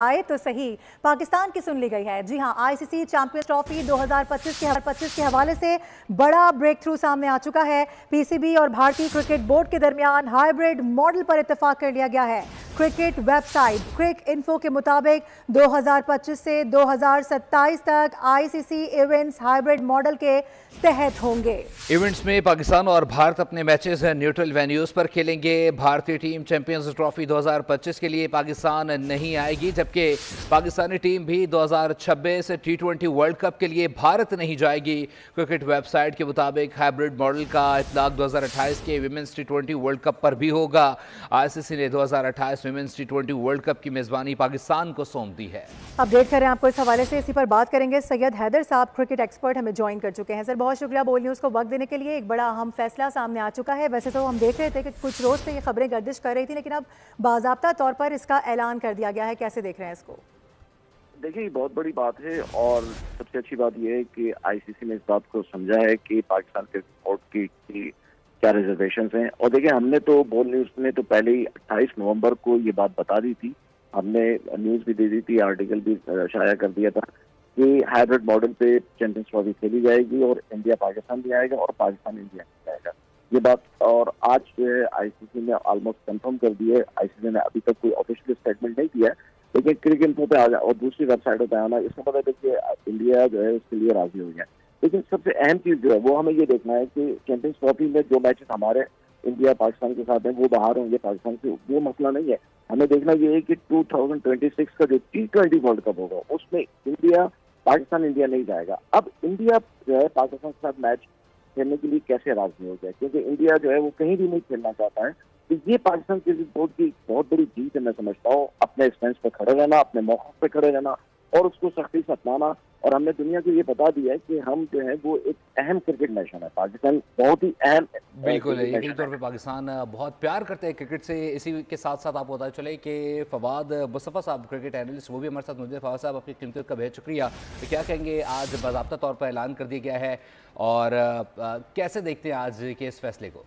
आए तो सही पाकिस्तान की सुन ली गई है। जी हां, आईसीसी चैंपियंस ट्रॉफी 2025 के हवाले से बड़ा ब्रेक थ्रू सामने आ चुका है। पीसीबी और भारतीय क्रिकेट बोर्ड के दरमियान हाइब्रिड मॉडल पर इत्तेफाक कर लिया गया है। क्रिकेट वेबसाइट क्रिक इन्फो के मुताबिक 2025 से 2027 तक आईसीसी इवेंट्स हाइब्रिड मॉडल के तहत होंगे। इवेंट्स में पाकिस्तान और भारत अपने मैचेस न्यूट्रल वेन्यूज पर खेलेंगे। भारतीय टीम चैंपियंस ट्रॉफी 2025 के लिए पाकिस्तान नहीं आएगी, जबकि पाकिस्तानी टीम भी 2026 T20 वर्ल्ड कप के लिए भारत नहीं जाएगी। क्रिकेट वेबसाइट के मुताबिक हाइब्रिड मॉडल का इतलाक 2028 के विमेंस T20 वर्ल्ड कप पर भी होगा। आईसीसी ने 2028 विमेंस T20 वर्ल्ड कप की मेजबानी पाकिस्तान को सौंप दी है। अपडेट करें आपको इस हवाले से, इसी पर बात करेंगे। सैयद हैदर साहब क्रिकेट एक्सपर्ट हमें ज्वाइन कर चुके हैं। सर बहुत शुक्रिया बोल न्यूज़ को वक्त देने के लिए। एक बड़ा अहम फैसला सामने आ चुका है। वैसे तो हम देख रहे थे कि कुछ रोज से ये खबरें गर्दिश कर रही थी, लेकिन अब बाज़ाब्ता तौर पर इसका ऐलान कर दिया गया है। कैसे देख रहे हैं इसको? देखिए, बहुत बड़ी बात है और सबसे अच्छी बात यह है कि आईसीसी ने इस बात को समझा है कि पाकिस्तान के बोर्ड की क्या रिजर्वेशंस हैं। और देखिए, हमने तो बोल न्यूज़ ने तो पहले ही 28 नवंबर को ये बात बता दी थी। हमने न्यूज़ भी दे दी थी, आर्टिकल भी शाया कर दिया था कि हाइब्रिड मॉडल पे चैंपियंस ट्रॉफी खेली जाएगी और इंडिया पाकिस्तान भी आएगा और पाकिस्तान इंडिया भी आएगा, ये बात। और आज जो है आईसीसी ने ऑलमोस्ट कंफर्म कर दी है। आईसीसी ने अभी तक कोई ऑफिशियल स्टेटमेंट नहीं दिया है, लेकिन क्रिक इन्फो पे आ जाए और दूसरी वेबसाइटों पे आना, इसका मतलब है कि इंडिया जो है उसके लिए राजी हो गया। लेकिन सबसे अहम चीज जो है वो हमें ये देखना है कि चैंपियंस ट्रॉफी में जो मैचेस हमारे इंडिया पाकिस्तान के साथ हैं वो बाहर होंगे पाकिस्तान से, वो मसला नहीं है। हमें देखना ये है कि 2026 का जो T20 वर्ल्ड कप होगा उसमें इंडिया पाकिस्तान इंडिया नहीं जाएगा। अब इंडिया जो है पाकिस्तान के साथ मैच खेलने के लिए कैसे राजी हो गया, क्योंकि इंडिया जो है वो कहीं भी नहीं खेलना चाहता है। तो ये पाकिस्तान क्रिकेट बोर्ड की बहुत बड़ी जीत है, मैं समझता हूँ। अपने स्टैंड पे खड़े रहना, अपने मौके पे खड़े रहना और उसको सख्ती से अपनाना। और हमने दुनिया को ये बता दिया है कि हम जो है वो एक अहम क्रिकेट नेशन है। पाकिस्तान बहुत ही अहम, बिल्कुल यकीनी तौर पे पाकिस्तान बहुत प्यार करते हैं क्रिकेट से। इसी के साथ साथ आपको पता चले कि फवाद मुस्तफ़ा साहब क्रिकेट एनालिस्ट वो भी हमारे साथ मौजूद है। फवाद साहब, आपकी कीमत का बेहद शुक्रिया। तो क्या कहेंगे, आज बाज़ाब्ता तौर पर ऐलान कर दिया गया है और कैसे देखते हैं आज के इस फैसले को?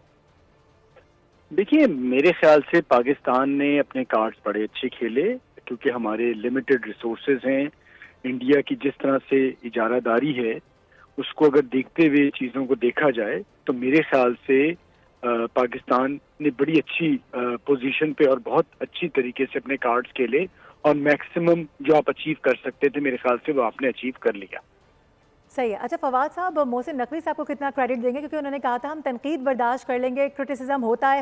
देखिए, मेरे ख्याल से पाकिस्तान ने अपने कार्ड्स बड़े अच्छे खेले, क्योंकि हमारे लिमिटेड रिसोर्सेज हैं। इंडिया की जिस तरह से इजारादारी है उसको अगर देखते हुए चीज़ों को देखा जाए तो मेरे ख्याल से पाकिस्तान ने बड़ी अच्छी पोजीशन पे और बहुत अच्छी तरीके से अपने कार्ड्स खेले और मैक्सिमम जो आप अचीव कर सकते थे मेरे ख्याल से वो आपने अचीव कर लिया। सही है। अच्छा फवाद साहब, मोहसिन नकवी साहब को कितना क्रेडिट देंगे, क्योंकि उन्होंने कहा था हम तनकीद बर्दाश्त कर लेंगे, क्रिटिसिज्म होता है